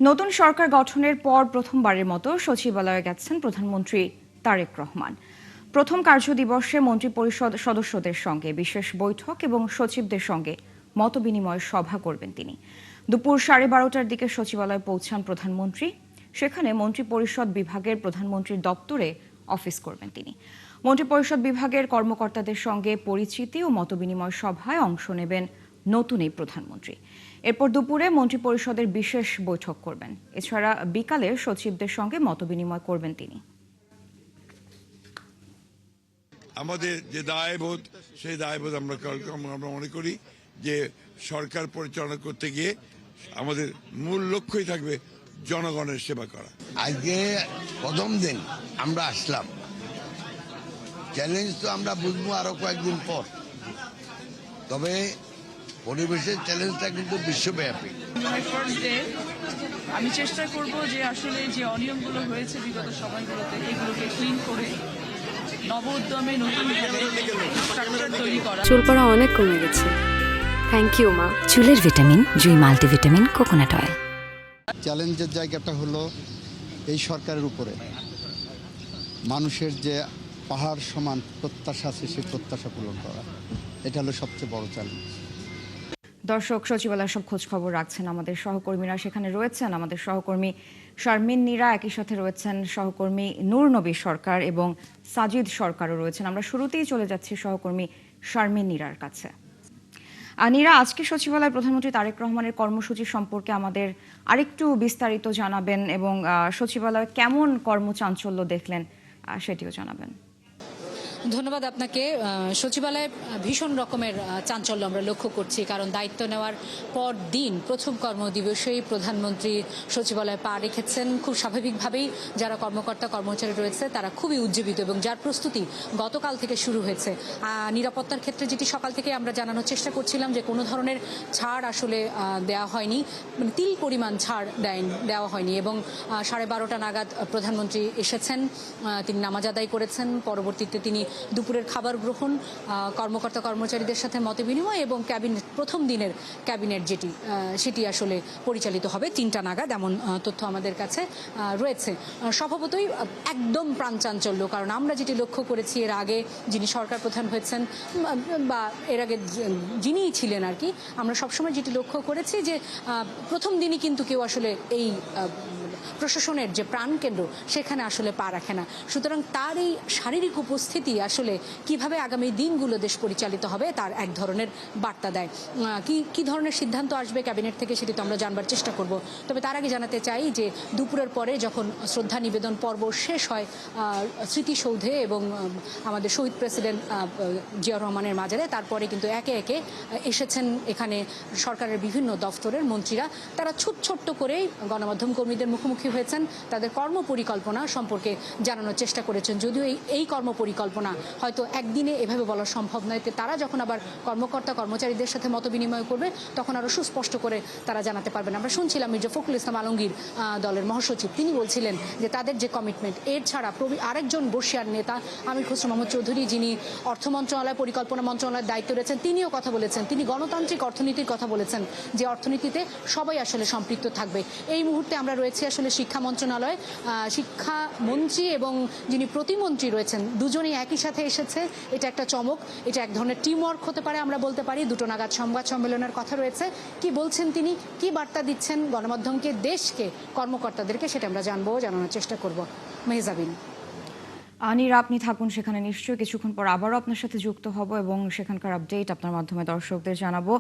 নতুন সরকার গঠনের পর প্রথমবারের মতো সচিবালয়ে গেছেন প্রধানমন্ত্রী তারেক রহমান। প্রথম কার্যদিবসে মন্ত্রিপরিষদ সদস্যদের সঙ্গে বিশেষ বৈঠক এবং সচিবদের সঙ্গে মতবিনিময় সভা করবেন তিনি। দুপুর 12:30টার দিকে সচিবালয়ে পৌঁছান প্রধানমন্ত্রী। সেখানে মন্ত্রিপরিষদ বিভাগের প্রধানমন্ত্রীর দপ্তরে অফিস করবেন তিনি। মন্ত্রিপরিষদ বিভাগের কর্মকর্তাদের সঙ্গে পরিচিতি ও মতবিনিময় সভায় অংশ নেবেন নতুন এই প্রধানমন্ত্রী। এরপর দুপুরে মন্ত্রিপরিষদের বিশেষ বৈঠক করবেন। এছাড়া বিকালে সচিবদের সঙ্গে মতবিনিময় করবেন তিনি। আমাদের যে দায়বোধ সেই দায়বোধ আমরা মনে করি যে সরকার পরিচালনা করতে গিয়ে আমাদের মূল লক্ষ্যই থাকবে জনগণের সেবা করা। আজকে প্রথম দিন আমরা আসলাম, চ্যালেঞ্জ তো আমরা বুঝবো আরো কয়েকদিন পর, তবে পরিবেশের চ্যালেঞ্জটা কিন্তু বিশ্বব্যাপী। আমি চেষ্টা করব যে আসলে যে অনিয়মগুলো হয়েছে বিগত সময়গুলোতে এগুলোকে ক্লিন করে নব উদ্যমে নতুন স্ট্রাকচার তৈরি করা। চুল পড়া অনেক কমে গেছে, থ্যাংক ইউ মা। চুলের ভিটামিন জুই মাল্টিভিটামিন কোকোনাট অয়েল। চ্যালেঞ্জের জায়গাটা হলো এই সরকারের উপরে মানুষের যে পাহাড় সমান প্রত্যাশা আছে সেই প্রত্যাশা পূরণ করা, এটা হলো সবচেয়ে বড় চ্যালেঞ্জ। দর্শক, সচিবালয়ের সব খোঁজ খবর রাখছেন আমাদের সহকর্মীরা। সেখানে রয়েছেন আমাদের সহকর্মী শারমিন নীরা, একই সাথে রয়েছেন সহকর্মী নূর নবী সরকার এবং সাজিদ সরকারও রয়েছেন। আমরা শুরুতেই চলে যাচ্ছি সহকর্মী শারমিন নীরার কাছে। নীরা, আজকে সচিবালয়ে প্রধানমন্ত্রী তারেক রহমানের কর্মসূচি সম্পর্কে আমাদের আরেকটু বিস্তারিত জানাবেন এবং সচিবালয়ে কেমন কর্মচাঞ্চল্য দেখলেন সেটিও জানাবেন। ধন্যবাদ আপনাকে। সচিবালয়ে ভীষণ রকমের চাঞ্চল্য আমরা লক্ষ্য করছি, কারণ দায়িত্ব নেওয়ার পর দিন প্রথম কর্মদিবসেই প্রধানমন্ত্রী সচিবালয়ে পা রেখেছেন। খুব স্বাভাবিকভাবেই যারা কর্মকর্তা কর্মচারী রয়েছে তারা খুবই উজ্জীবিত এবং যার প্রস্তুতি গতকাল থেকে শুরু হয়েছে। নিরাপত্তার ক্ষেত্রে যেটি সকাল থেকে আমরা জানানোর চেষ্টা করছিলাম যে কোনো ধরনের ছাড় আসলে দেওয়া হয়নি, মানে তিল পরিমাণ ছাড় দেওয়া হয়নি এবং 12:30 নাগাদ প্রধানমন্ত্রী এসেছেন, তিনি নামাজ আদায় করেছেন। পরবর্তীতে তিনি দুপুরের খাবার গ্রহণ, কর্মকর্তা কর্মচারীদের সাথে মত বিনিময় এবং প্রথম দিনের ক্যাবিনেট সেটি আসলে পরিচালিত হবে 3টা নাগাদ, এমন তথ্য আমাদের কাছে রয়েছে। স্বভাবতই একদম প্রাণচাঞ্চল্য, কারণ আমরা যেটি লক্ষ্য করেছি এর আগে যিনি সরকার প্রধান হয়েছেন বা এর আগে যিনিই ছিলেন আর কি, আমরা সবসময় যেটি লক্ষ্য করেছি যে প্রথম দিনই কিন্তু কেউ আসলে এই প্রশাসনের যে প্রাণকেন্দ্র সেখানে আসলে পা রাখে না। সুতরাং তার এই শারীরিক উপস্থিতি আসলে কিভাবে আগামী দিনগুলো দেশ পরিচালিত হবে তার এক ধরনের বার্তা দেয়। কি ধরনের সিদ্ধান্ত আসবে ক্যাবিনেট থেকে সেটি তো আমরা জানবার চেষ্টা করব। তবে তার আগে জানাতে চাই যে দুপুরের পরে যখন শ্রদ্ধা নিবেদন পর্ব শেষ হয় স্মৃতিসৌধে এবং আমাদের শহীদ প্রেসিডেন্ট জিয়াউর রহমানের মাজারে, তারপরে কিন্তু একে একে এসেছেন এখানে সরকারের বিভিন্ন দফতরের মন্ত্রীরা। তারা ছোট্ট করেই গণমাধ্যম কর্মীদের মুখোমুখি হয়েছেন, তাদের কর্মপরিকল্পনা সম্পর্কে জানানোর চেষ্টা করেছেন। যদিও এই কর্মপরিকল্পনা হয়তো একদিনে এভাবে বলা সম্ভব নয়, তারা যখন আবার কর্মকর্তা কর্মচারীদের সাথে মত বিনিময় করবে তখন আরও সুস্পষ্ট করে তারা জানাতে পারবেন। আমরা শুনছিলাম মির্জা ফখরুল ইসলাম আলমগীর দলের মহাসচিব, তিনি বলছিলেন যে তাদের যে কমিটমেন্ট, এর ছাড়া আরেকজন বর্ষিয়ার নেতা আমির খসরু মোহাম্মদ চৌধুরী, যিনি অর্থ মন্ত্রণালয় পরিকল্পনা মন্ত্রণালয়ের দায়িত্ব রয়েছেন, তিনিও কথা বলেছেন। তিনি গণতান্ত্রিক অর্থনীতির কথা বলেছেন, যে অর্থনীতিতে সবাই আসলে সম্পৃক্ত থাকবে। এই মুহূর্তে আমরা রয়েছি আসলে শিক্ষা মন্ত্রণালয়, শিক্ষামন্ত্রী এবং যিনি প্রতিমন্ত্রী রয়েছেন দুজনেই একই সাথে এসেছে। এটা একটা চমক, এটা এক ধরনের টিম ওয়ার্ক হতে পারে আমরা বলতে পারি। 2টো নাগাদ সংবাদ সম্মেলনের কথা রয়েছে। কি বলছেন তিনি, কি বার্তা দিচ্ছেন গণমাধ্যমকে, দেশকে, কর্মকর্তাদেরকে, সেটা আমরা জানানোর চেষ্টা করব। মেহজাবিন। নীরা, আপনি থাকুন সেখানে, নিশ্চয়ই কিছুক্ষণ পর আবারও আপনার সাথে যুক্ত হব এবং সেখানকার আপডেট আপনার মাধ্যমে দর্শকদের জানাবো।